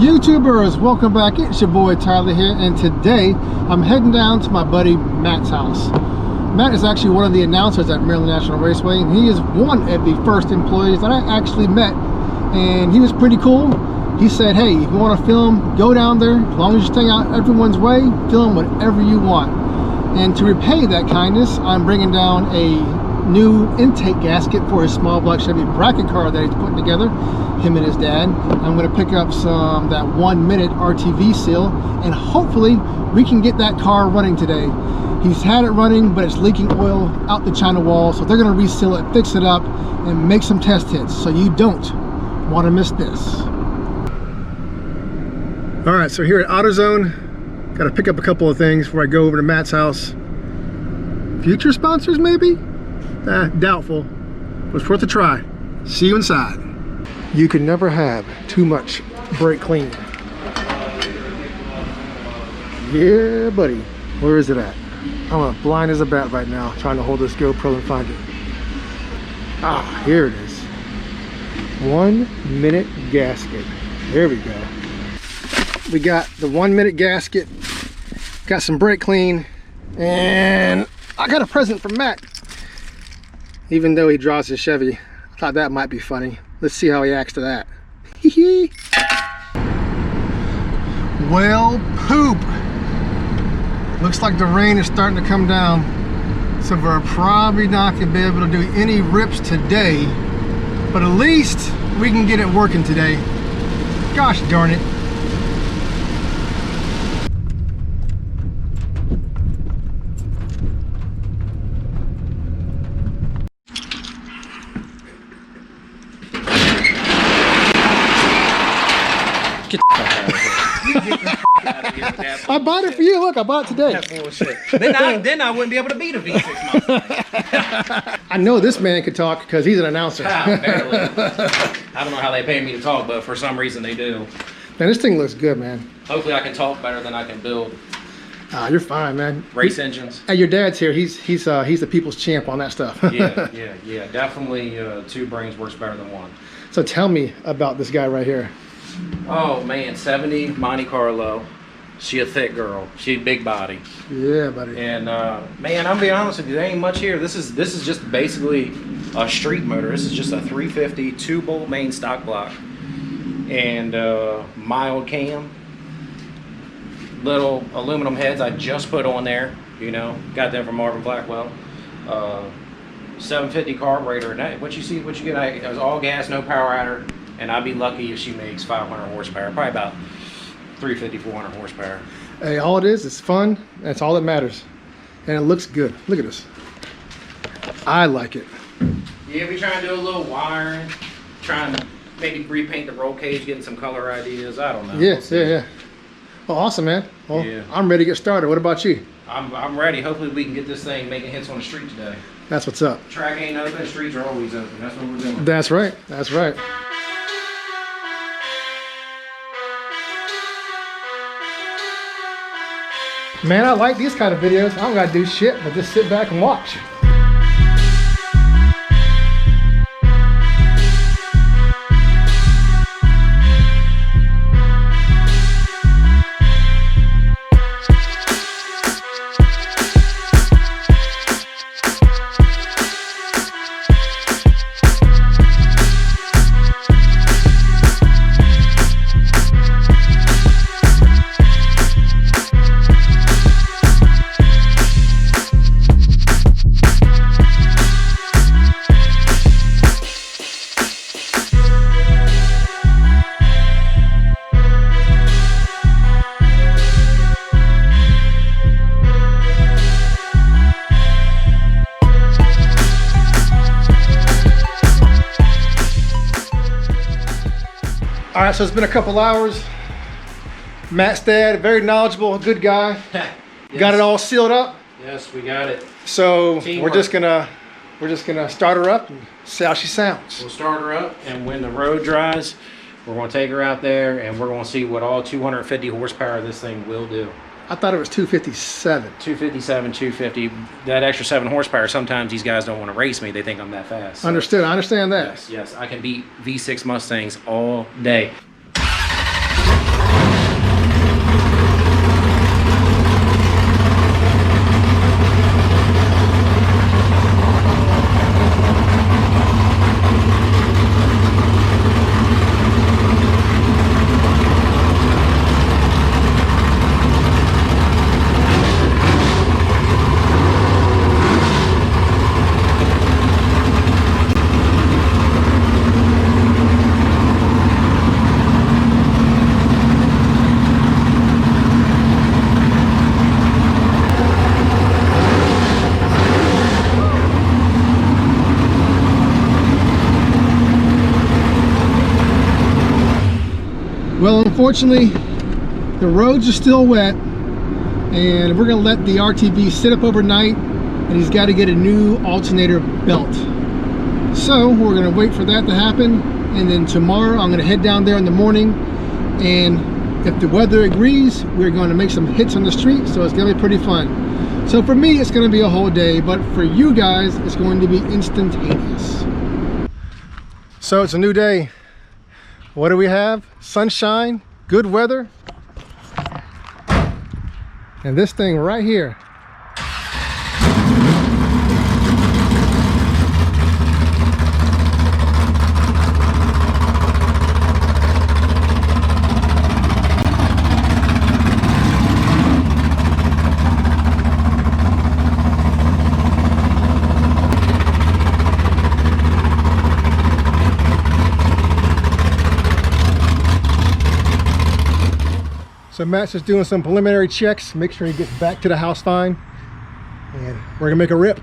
YouTubers, welcome back. It's your boy Tyler here, and today I'm heading down to my buddy Matt's house. Matt is actually one of the announcers at Maryland National Raceway, and he is one of the first employees that I actually met, and he was pretty cool. He said, hey, if you want to film, go down there, as long as you stay out everyone's way, film whatever you want. And to repay that kindness, I'm bringing down a new intake gasket for his small block Chevy bracket car that he's putting together, him and his dad. I'm going to pick up that 1 minute RTV seal, and hopefully we can get that car running today. He's had it running, but it's leaking oil out the China wall, so they're going to reseal it, fix it up, and make some test hits, so you don't want to miss this. All right, so here at AutoZone, got to pick up a couple of things before I go over to Matt's house. Future sponsors, maybe? Doubtful, but it's worth a try. See you inside. You can never have too much brake clean. Yeah, buddy. Where is it at? I'm blind as a bat right now, trying to hold this GoPro and find it. Ah, here it is. 1 minute gasket. There we go. We got the 1 minute gasket, got some brake clean, and I got a present from Matt. Even though he draws his Chevy, I thought that might be funny. Let's see how he acts to that. Well, poop. Looks like the rain is starting to come down, so we're probably not gonna be able to do any rips today, but at least we can get it working today. Gosh darn it. I bought it for you. Look, I bought it today. That bullshit. then I wouldn't be able to beat a V6 Mustang. I know this man could talk because he's an announcer. Barely. I don't know how they pay me to talk, but for some reason they do. Man, this thing looks good, man. Hopefully I can talk better than I can build. You're fine, man. Race engines. Hey, your dad's here. He's the people's champ on that stuff. yeah. Definitely 2 brains works better than 1. So tell me about this guy right here. Oh man, 70 Monte Carlo. She a thick girl. She big body. Yeah, buddy. And man, I'm gonna be honest with you, there ain't much here. This is just basically a street motor. This is just a 350 2-bolt main stock block and mild cam. Little aluminum heads I just put on there. You know, got them from Marvin Blackwell. 750 carburetor. And that, what you get? It was all gas, no power adder. And I'd be lucky if she makes 500 horsepower, probably about 350, 400 horsepower. Hey, all it is fun. That's all that matters. And it looks good. Look at this. I like it. Yeah, we trying to do a little wiring, trying to maybe repaint the roll cage, getting some color ideas. I don't know. Yeah. Well, awesome, man. Well, yeah. I'm ready to get started. What about you? I'm ready. Hopefully we can get this thing making hits on the street today. That's what's up. Track ain't open, streets are always open. That's what we're doing. That's right. That's right. Man, I like these kind of videos. I don't gotta do shit, but just sit back and watch. All right, so it's been a couple hours. Matt's dad, very knowledgeable, good guy. Yes. Got it all sealed up. Yes, we got it. So we're just gonna start her up and see how she sounds. We'll start her up, and when the road dries, we're gonna take her out there and we're gonna see what all 250 horsepower this thing will do. I thought it was 257. 257, 250. That extra 7 horsepower, sometimes these guys don't want to race me. They think I'm that fast. So. Understood. I understand that. Yes, yes. I can beat V6 Mustangs all day. Well, unfortunately, the roads are still wet, and we're gonna let the RTV sit up overnight, and he's got to get a new alternator belt. So we're gonna wait for that to happen, and then tomorrow I'm gonna head down there in the morning, and if the weather agrees, we're going to make some hits on the street, so it's gonna be pretty fun. So for me, it's gonna be a whole day, but for you guys, it's going to be instantaneous. So it's a new day. What do we have? Sunshine, good weather, and this thing right here. So Matt's just doing some preliminary checks, make sure he gets back to the house fine, and we're gonna make a rip.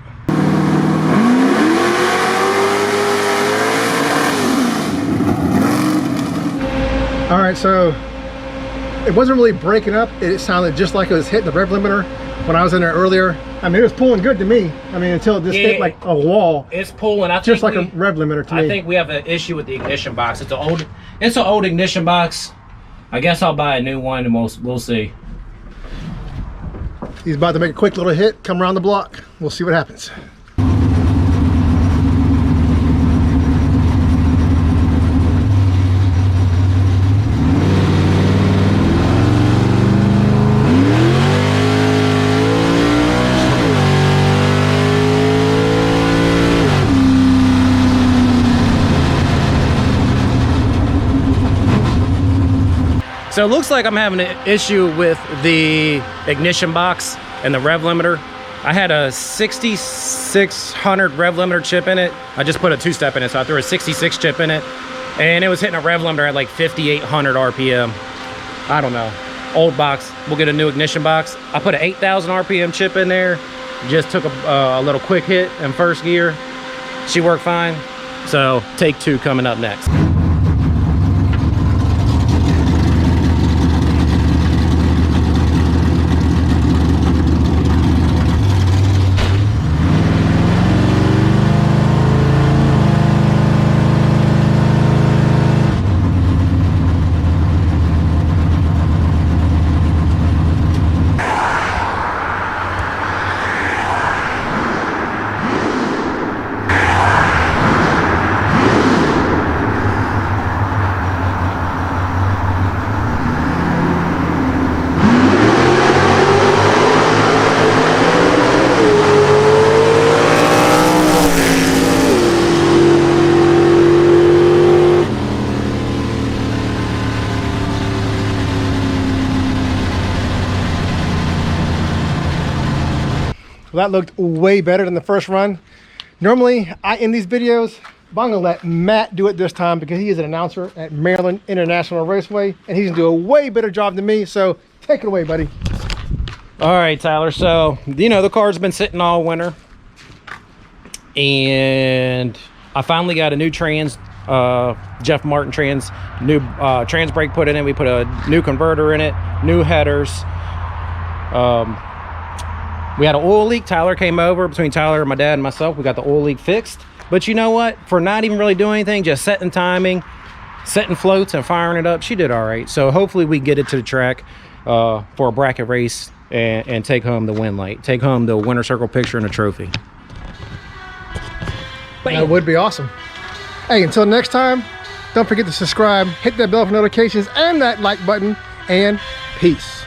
All right, so it wasn't really breaking up. It sounded just like it was hitting the rev limiter when I was in there earlier. I mean, it was pulling good to me. I mean, until it just hit like a wall. It's pulling. I think just like a rev limiter to me. I think we have an issue with the ignition box. It's an old ignition box. I guess I'll buy a new one, and we'll see. He's about to make a quick little hit, come around the block. We'll see what happens. So it looks like I'm having an issue with the ignition box and the rev limiter. I had a 6600 rev limiter chip in it. I just put a two-step in it, so I threw a 66 chip in it, and it was hitting a rev limiter at like 5,800 RPM. I don't know. Old box. We'll get a new ignition box. I put an 8,000 RPM chip in there. Just took a little quick hit in first gear. She worked fine. So take two coming up next. Well, that looked way better than the first run. Normally, I end these videos, but I'm gonna let Matt do it this time because he is an announcer at Maryland International Raceway, and he's gonna do a way better job than me, so take it away, buddy. All right, Tyler, so, you know, the car's been sitting all winter, and I finally got a new trans, Jeff Martin trans, new trans brake put in it. We put a new converter in it, new headers. We had an oil leak. Tyler came over, between Tyler, my dad, and myself, we got the oil leak fixed. But you know what? For not even really doing anything, just setting timing, setting floats, and firing it up, she did all right. So hopefully we get it to the track for a bracket race and take home the win light. Take home the winner circle picture and a trophy. Bam. That would be awesome. Hey, until next time, don't forget to subscribe, hit that bell for notifications, and that like button, and peace.